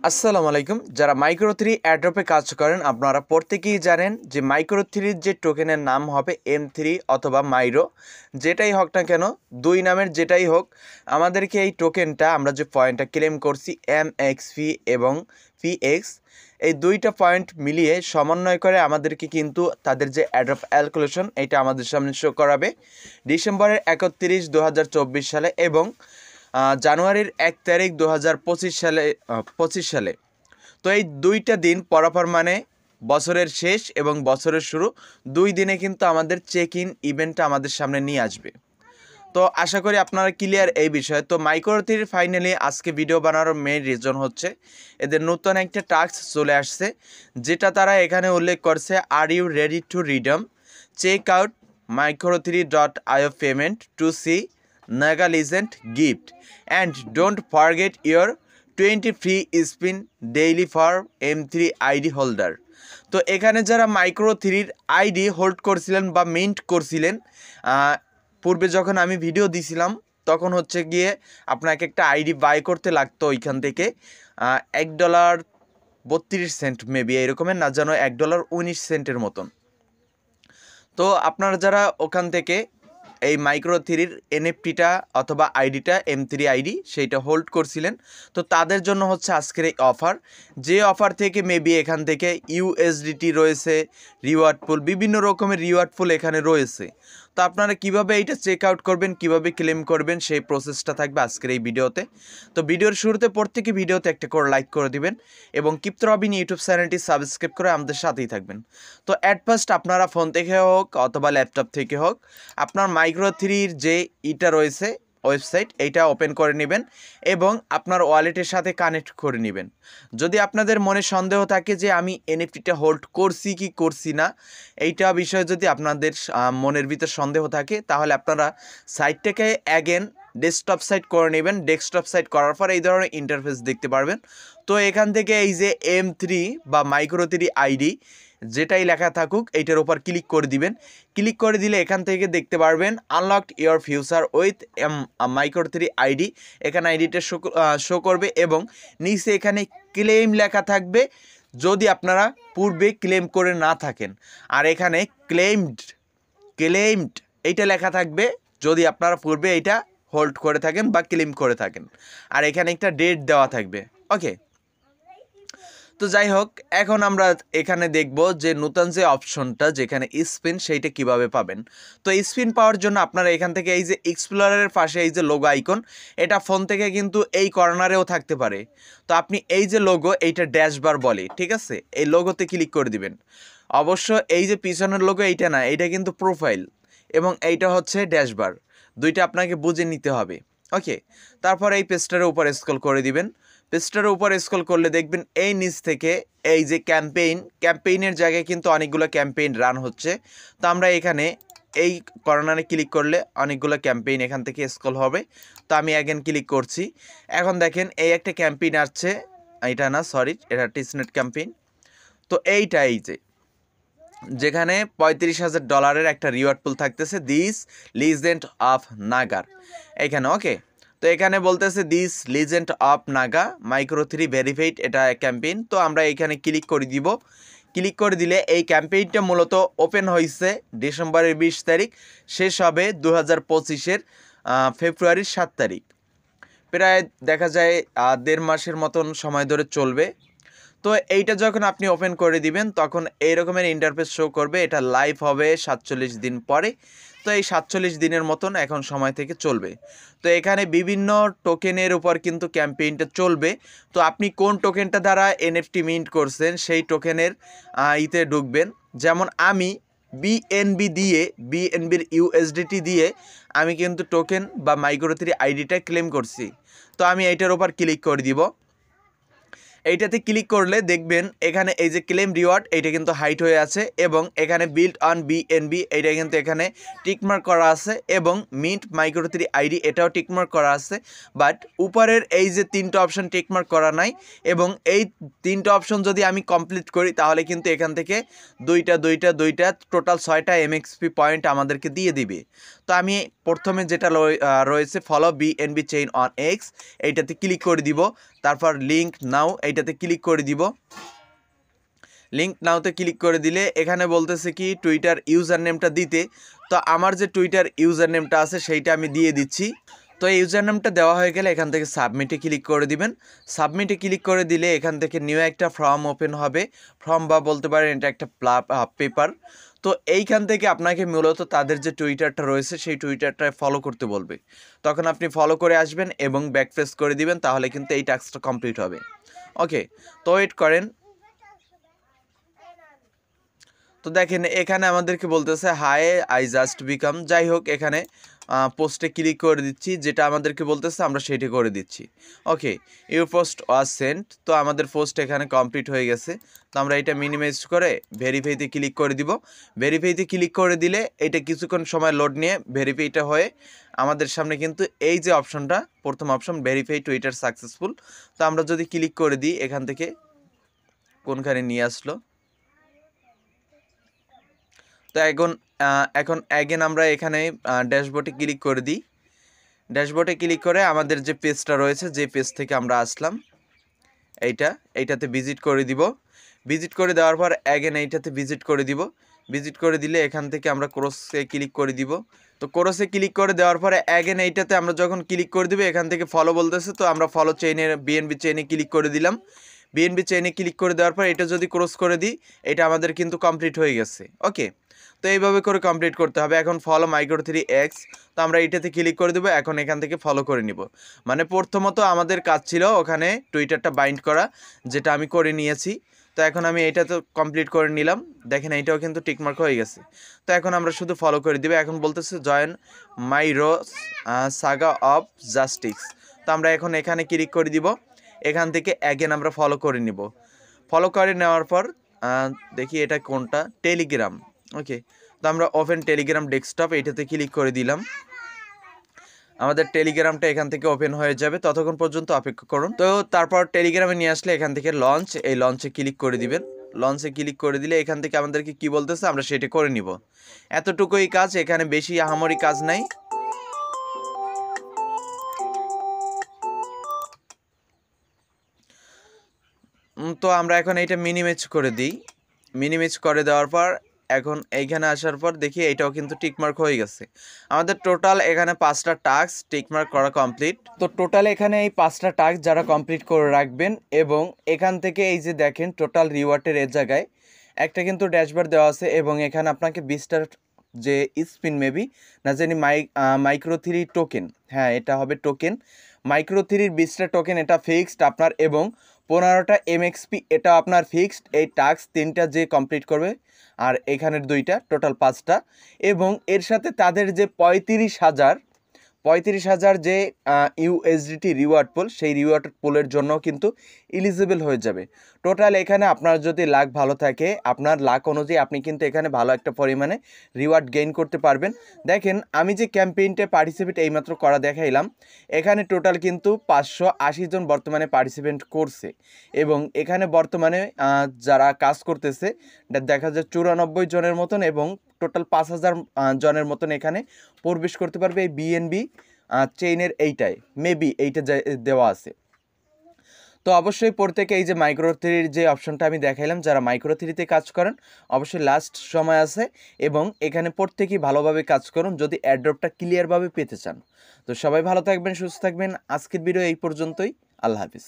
আসসালামু আলাইকুম। যারা মাইক্রো থ্রি অ্যাড্রপে কাজ করেন আপনারা প্রত্যেকেই জানেন যে মাইক্রো থ্রির যে টোকেনের নাম হবে M3 অথবা মাইরো, যেটাই হোক না কেন, দুই নামের যেটাই হোক, আমাদেরকে এই টোকেনটা আমরা যে পয়েন্টটা ক্লেম করছি MXP এবং PX, এই দুইটা পয়েন্ট মিলিয়ে সমন্বয় করে আমাদেরকে কিন্তু তাদের যে অ্যাড্রপ ক্যালকুলেশন এটা আমাদের সামনে শো করাবে ডিসেম্বরের 31, 2024 সালে এবং জানুয়ারির 1 তারিখ 2025 সালে। তো এই দুইটা দিন পরপর মানে বছরের শেষ এবং বছরের শুরু, দুই দিনে কিন্তু আমাদের চেক ইন ইভেন্টটা আমাদের সামনে নিয়ে আসবে। তো আশা করি আপনারা ক্লিয়ার এই বিষয়ে। তো মাইক্রো থ্রির ফাইনালি আজকে ভিডিও বানানোর মেইন রিজন হচ্ছে এদের নতুন একটা টাস্ক চলে আসছে, যেটা তারা এখানে উল্লেখ করছে, are you ready to রিডম check out micro3.io payment two C Naga legend gift and don't forget your 20 free spin daily for M3 ID holder. তো এখানে যারা মাইক্রো থ্রির আইডি হোল্ড করছিলেন বা মিন্ট করছিলেন, পূর্বে যখন আমি ভিডিও দিছিলাম তখন হচ্ছে গিয়ে আপনাকে একটা আইডি বাই করতে লাগতো ওইখান থেকে $1.32 মেবি এরকমের, না জানো $1.19 মতন। তো আপনারা যারা ওখান থেকে এই মাইক্রো থ্রির এনএফটিটা অথবা আইডিটা M3 আইডি সেইটা হোল্ড করছিলেন, তো তাদের জন্য হচ্ছে আজকের এই অফার। যে অফার থেকে মেবি এখান থেকে USDT রয়েছে, রিওয়ার্ড পুল, বিভিন্ন রকমের রিওয়ার্ড পুল এখানে রয়েছে। তো আপনারা কিভাবে এইটা চেক আউট করবেন, কিভাবে ক্লেম করবেন, সেই প্রসেসটা থাকবে আজকের এই ভিডিওতে। তো ভিডিওর শুরুতে প্রত্যেকে ভিডিওতে একটা করে লাইক করে দিবেন এবং কিপ্ত রবিন ইউটিউব চ্যানেলটি সাবস্ক্রাইব করে আমাদের সাথেই থাকবেন। তো অ্যাট ফার্স্ট আপনারা ফোন থেকে হোক অথবা ল্যাপটপ থেকে হোক আপনার মাইক্রো থ্রির যে ইটা রয়েছে ওয়েবসাইট, এইটা ওপেন করে নেবেন এবং আপনার ওয়ালেটের সাথে কানেক্ট করে নেবেন। যদি আপনাদের মনে সন্দেহ থাকে যে আমি এনএফটিটা হোল্ড করছি কি করছি না, এইটা বিষয়ে যদি আপনাদের মনের ভিতর সন্দেহ থাকে, তাহলে আপনারা সাইটটাকে অ্যাগেন ডেস্কটপ সাইট করে নেবেন। ডেস্কটপ সাইট করার পর এই ধরনের ইন্টারফেস দেখতে পারবেন। তো এখান থেকে এই যে M3 বা মাইক্রো থ্রি আইডি যেটাই লেখা থাকুক এইটার উপর ক্লিক করে দিবেন। ক্লিক করে দিলে এখান থেকে দেখতে পারবেন unlocked your future with micro three ID. এখানে আইডিটা শো করবে এবং নিচে এখানে ক্লেম লেখা থাকবে যদি আপনারা পূর্বে ক্লেম করে না থাকেন, আর এখানে ক্লেমড এইটা লেখা থাকবে যদি আপনারা পূর্বে এইটা হোল্ড করে থাকেন বা ক্লেম করে থাকেন, আর এখানে একটা ডেট দেওয়া থাকবে। ওকে, তো যাই হোক, এখন আমরা এখানে দেখব যে নতুন যে অপশনটা যেখানে স্পিন, সেইটা কিভাবে পাবেন। তো স্পিন পাওয়ার জন্য আপনারা এখান থেকে এই যে এক্সপ্লোরারের পাশে এই যে লোগো আইকন, এটা ফোন থেকে কিন্তু এই কর্নারেও থাকতে পারে। তো আপনি এই যে লোগো, এইটা ড্যাশবার বলে, ঠিক আছে, এই লোগোতে ক্লিক করে দিবেন। অবশ্য এই যে পিছনের লোগো এইটা না, এইটা কিন্তু প্রোফাইল এবং এইটা হচ্ছে ড্যাশবার, দুইটা আপনাকে বুঝে নিতে হবে। ওকে, তারপর এই পেজটার উপর স্ক্রল করে দিবেন। পেজটার উপর স্ক্রল করলে দেখবেন এই নিচ থেকে এই যে ক্যাম্পেইনের জায়গায় কিন্তু অনেকগুলো ক্যাম্পেইন রান হচ্ছে। তো আমরা এখানে এই কর্নারে ক্লিক করলে অনেকগুলো ক্যাম্পেইন এখান থেকে স্ক্রল হবে। তো আমি অ্যাগেন ক্লিক করছি। এখন দেখেন এই একটা ক্যাম্পেইন আসছে, এটা না সরি, এটা টিসনেট ক্যাম্পেইন। তো এইটা এই যে যেখানে $35,000 একটা রিওয়ার্ড পুল থাকতেছে, দিস লিজেন্ড অফ নাগার এখানে। ওকে, তো এখানে বলতেছে this legend of Naga micro three verified, এটা ক্যাম্পেইন। তো আমরা এখানে ক্লিক করে দিব। ক্লিক করে দিলে এই ক্যাম্পেইনটা মূলত ওপেন হয়েছে ডিসেম্বরের 20 তারিখ, শেষ হবে 2025-এর ফেব্রুয়ারির 7 তারিখ। প্রায় দেখা যায় 1.5 মাসের মতন সময় ধরে চলবে। তো এইটা যখন আপনি ওপেন করে দিবেন তখন এই রকমের ইন্টারফেস শো করবে। এটা লাইভ হবে 47 দিন পরে। তো এই 47 দিনের মতন এখন সময় থেকে চলবে। তো এখানে বিভিন্ন টোকেনের উপর কিন্তু ক্যাম্পেইনটা চলবে। তো আপনি কোন টোকেনটা দ্বারা এনএফটি মিন্ট করছেন সেই টোকেনের ইতে ঢুকবেন। যেমন আমি বিএনবির USDT দিয়ে আমি কিন্তু টোকেন বা মাইক্রো থ্রি আইডিটা ক্লেম করছি। তো আমি এইটার উপর ক্লিক করে দিব। এইটাতে ক্লিক করলে দেখবেন এখানে এই যে ক্লেম রিওয়ার্ড, এইটা কিন্তু হাইট হয়ে আছে এবং এখানে বিল্ড অন বিএনবি এইটা কিন্তু এখানে টিকমার্ক করা আছে এবং মিন্ট মাইক্রো থ্রি আইডি এটাও টিকমার্ক করা আছে। বাট উপরের এই যে 3টা অপশন টিকমার্ক করা নাই এবং এই 3টা অপশন যদি আমি কমপ্লিট করি তাহলে কিন্তু এখান থেকে দুইটা টোটাল 6টা MXP পয়েন্ট আমাদেরকে দিয়ে দিবে। তো আমি প্রথমে যেটা রয়েছে follow BNB chain on x, এইটাতে ক্লিক করে দিব। তারপর লিঙ্ক নাও এইটাতে ক্লিক করে দিব। লিঙ্ক নাওতে ক্লিক করে দিলে এখানে বলতেছে কি টুইটার ইউজার নেমটা দিতে। তো আমার যে টুইটার ইউজার নেমটা আছে সেইটা আমি দিয়ে দিচ্ছি। তো এই ইউজার নেমটা দেওয়া হয়ে গেলে এখান থেকে সাবমিটে ক্লিক করে দিবেন। সাবমিটে ক্লিক করে দিলে এখান থেকে নিউ একটা ফর্ম ওপেন হবে। ফর্ম বা বলতে পারেন এটা একটা পেপার। তো এইখান থেকে আপনাকে মূলত তাদের যে টুইটারটা রয়েছে সেই টুইটারটা ফলো করতে বলবে। তখন আপনি ফলো করে আসবেন এবং ব্যাক প্রেস করে দিবেন, তাহলে কিন্তু এই টাস্কটা কমপ্লিট হবে। ওকে, তো ওয়েট করেন। তো দেখেন এখানে আমাদেরকে বলতেছে হাই আই জাস্ট বিকাম, যাই হোক এখানে পোস্টে ক্লিক করে দিচ্ছি, যেটা আমাদেরকে বলতেছে আমরা সেটা করে দিচ্ছি। ওকে, ইউর পোস্ট ওয়াজ সেন্ট। তো আমাদের পোস্ট এখানে কমপ্লিট হয়ে গেছে। তো আমরা এটা মিনিমাইজ করে ভেরিফাইতে ক্লিক করে দিব। ভেরিফাইতে ক্লিক করে দিলে এটা কিছুক্ষণ সময় লোড নিয়ে ভেরিফাইটা হয়ে আমাদের সামনে কিন্তু এই যে অপশনটা, প্রথম অপশন ভেরিফাই টুইটার সাকসেসফুল। তো আমরা যদি ক্লিক করে দিই এখান থেকে কোনখানে নিয়ে আসলো। তো এখন অ্যাগেন আমরা এখানে ড্যাশবোর্ডে ক্লিক করে দিই। ড্যাশবোর্ডে ক্লিক করে আমাদের যে পেজটা রয়েছে, যে পেজ থেকে আমরা আসলাম এইটাতে ভিজিট করে দিব। ভিজিট করে দেওয়ার পর অ্যাগেন এইটাতে ভিজিট করে দিব। ভিজিট করে দিলে এখান থেকে আমরা ক্রসে ক্লিক করে দিব। তো ক্রসে ক্লিক করে দেওয়ার পরে অ্যাগেন এইটাতে আমরা যখন ক্লিক করে দিব এখান থেকে ফলো বলতেছে, তো আমরা ফলো চেইনের বিএনবি চেইনে ক্লিক করে দিলাম। বিএনবি চেইনে ক্লিক করে দেওয়ার পর এটা যদি ক্রস করে দিই এটা আমাদের কিন্তু কমপ্লিট হয়ে গেছে। ওকে, তো এইভাবে করে কমপ্লিট করতে হবে। এখন ফলো মাইক্রো3x, তো আমরা এইটাতে ক্লিক করে দেবো। এখন এখান থেকে ফলো করে নিব। মানে প্রথমত আমাদের কাজ ছিল ওখানে টুইটারটা বাইন্ড করা, যেটা আমি করে নিয়েছি। তো এখন আমি এইটা তো কমপ্লিট করে নিলাম। দেখেন এইটাও কিন্তু টিকমার্ক হয়ে গেছে। তো এখন আমরা শুধু ফলো করে দিব। এখন বলতেছে জয়েন মাইরো সাগা অফ জাস্টিস। তো আমরা এখন এখানে ক্লিক করে দিব। এখান থেকে অ্যাগেন আমরা ফলো করে নিব। ফলো করে নেওয়ার পর দেখি এটা কোনটা, টেলিগ্রাম। ওকে, তো আমরা ওপেন টেলিগ্রাম ডেস্কটপ এইটাতে ক্লিক করে দিলাম। আমাদের টেলিগ্রামটা এখান থেকে ওপেন হয়ে যাবে, ততক্ষণ পর্যন্ত অপেক্ষা করুন। তো তারপর টেলিগ্রামে নিয়ে আসলে এখান থেকে লঞ্চ, এই লঞ্চে ক্লিক করে দিবেন। লঞ্চে ক্লিক করে দিলে এখান থেকে আমাদেরকে কি বলতেছে আমরা সেটা করে নিব। এতটুকুই কাজ, এখানে বেশি আহামরি কাজ নাই। তো আমরা এখন এইটা মিনিমাইজ করে দিই। মিনিমাইজ করে দেওয়ার পর এখন এইখানে আসার পর দেখি এইটাও কিন্তু টিকমার্ক হয়ে গেছে। আমাদের টোটাল এখানে 5টা টাস্ক টিকমার্ক করা কমপ্লিট। তো টোটাল এখানে এই 5টা টাস্ক যারা কমপ্লিট করে রাখবেন, এবং এখান থেকে এই যে দেখেন টোটাল রিওয়ার্ডের এর জায়গায় একটা কিন্তু ড্যাশবোর্ড দেওয়া আছে, এবং এখানে আপনাকে 20টার যে স্পিন মেবি না জানি মাইক্রো3 টোকেন, হ্যাঁ এটা হবে টোকেন মাইক্রো3-র 20টা টোকেন, এটা ফিক্সড আপনার, এবং 15টা MXP এটা আপনার ফিক্সড। এই টাস্ক 3টা যে কমপ্লিট করবে, আর এখানের 2টা, টোটাল 5টা, এবং এর সাথে তাদের যে 35,000 যে ইউএসডিটি রিওয়ার্ড পুল, সেই রিওয়ার্ড পুলের জন্য কিন্তু এলিজিবল হয়ে যাবে। টোটাল এখানে আপনার যদি লাক ভালো থাকে, আপনার লাক অনুযায়ী আপনি কিন্তু এখানে ভালো একটা পরিমাণে রিওয়ার্ড গেইন করতে পারবেন। দেখেন আমি যে ক্যাম্পেইনটা পার্টিসিপেট এইমাত্র করা দেখাইলাম, এখানে টোটাল কিন্তু 580 জন বর্তমানে পার্টিসিপেট করছে, এবং এখানে বর্তমানে যারা কাজ করতেছে দেখা যায় 94 জনের মতন, এবং টোটাল 5000 জনের মতন এখানে প্রবেশ করতে পারবে এই বিএনবি চেইনের এইটাই, মেবি এইটা দেওয়া আছে। তো অবশ্যই প্রত্যেকে এই যে মাইক্রো3-র যে অপশনটা আমি দেখাইলাম, যারা মাইক্রো3-তে কাজ করেন অবশ্যই লাস্ট সময় আছে, এবং এখানে প্রত্যেকেই ভালোভাবে কাজ করুন যদি অ্যাড্রপটা ক্লিয়ারভাবে পেতে চান। তো সবাই ভালো থাকবেন, সুস্থ থাকবেন। আজকের ভিডিও এই পর্যন্তই। আল্লাহ হাফিজ।